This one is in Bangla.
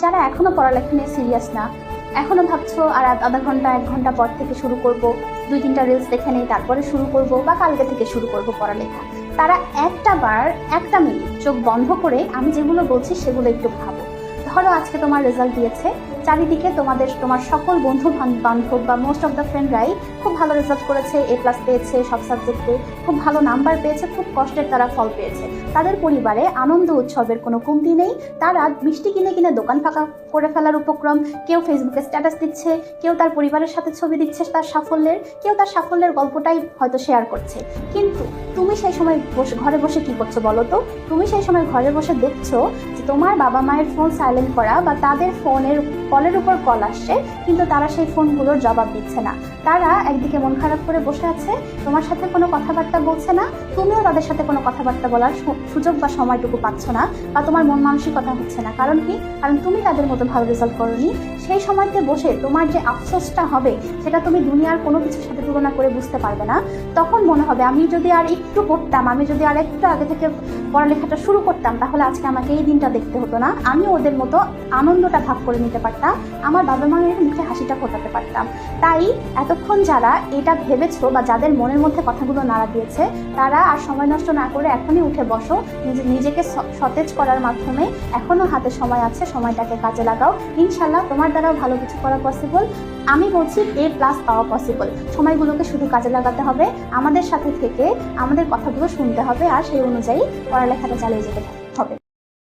যারা এখনো পড়ালেখা নিয়ে সিরিয়াস না, এখনো ভাবছো আর আধা ঘন্টা 1 ঘন্টা পর থেকে শুরু করব, 2-3টা রিলস দেখে নেই তারপরে শুরু করব বা কালকে থেকে শুরু করব পড়ালেখা, তারা একটা মিনিট চোখ বন্ধ করে আমি যেগুলো বলছি সেগুলো একটু ভাবো। ধরো আজকে তোমার রেজাল্ট দিয়েছে, চারিদিকে তোমার সকল বন্ধু বান্ধব বা মোস্ট অফ দ্য ফ্রেন্ডরাই খুব ভালো রেজাল্ট করেছে, A+ পেয়েছে, সব সাবজেক্টে খুব ভালো নাম্বার পেয়েছে, খুব কষ্টের তারা ফল পেয়েছে। তাদের পরিবারে আনন্দ উৎসবের কোনো কমতি নেই। তারা মিষ্টি কিনে কিনে দোকান ফাঁকা করে ফেলার উপক্রম, কেউ ফেসবুকে স্ট্যাটাস দিচ্ছে, কেউ তার পরিবারের সাথে ছবি দিচ্ছে তার সাফল্যের, কেউ তার সাফল্যের গল্পটাই হয়তো শেয়ার করছে। কিন্তু তুমি সেই সময় ঘরে বসে কি করছো বলো তো? তুমি সেই সময় ঘরে বসে দেখছো যে তোমার বাবা মায়ের ফোন সাইলেন্ট করা বা তাদের ফোনের কলের উপর কল আসছে, কিন্তু তারা সেই ফোনগুলোর জবাব দিচ্ছে না। তারা একদিকে মন খারাপ করে বসে আছে, তোমার সাথে কোনো কথাবার্তা বলছে না, তুমিও তাদের সাথে কোনো কথাবার্তা বলার সুযোগ বা সময়টুকু পাচ্ছ না, বা তোমার মন মানসিকতা হচ্ছে না। কারণ কি? কারণ তুমি তাদের মতো ভালো রেজাল্ট করোনি। সেই সময়তে বসে তোমার যে আফসোসটা হবে সেটা তুমি দুনিয়ার কোনো কিছুর সাথে তুলনা করে বুঝতে পারবে না। তখন মনে হবে আমি যদি আর একটু পড়তাম, আমি যদি আর একটু আগে থেকে পড়ালেখাটা শুরু করতাম, তাহলে আজকে আমাকে এই দিনটা দেখতে হতো না, আমি ওদের মতো আনন্দটা ভাগ করে নিতে পারতাম, আমার বাবা মায়ের মুখে হাসিটা ফোটাতে পারতাম। তাই এতক্ষণ যারা এটা ভেবেছো বা যাদের মনের মধ্যে কথাগুলো নাড়া দিয়েছে, তারা আর সময় নষ্ট না করে এখনই উঠে বসো, নিজেকে সতেজ করার মাধ্যমে এখনো হাতে সময় আছে, সময়টাকে কাজে লাগাও। ইনশাল্লাহ তোমার দ্বারাও ভালো কিছু করা পসিবল। আমি বলছি A+ পাওয়া পসিবল। সময়গুলোকে শুধু কাজে লাগাতে হবে, আমাদের সাথে থেকে আমাদের কথাগুলো শুনতে হবে আর সেই অনুযায়ী পড়ালেখাটা চালিয়ে যেতে হবে।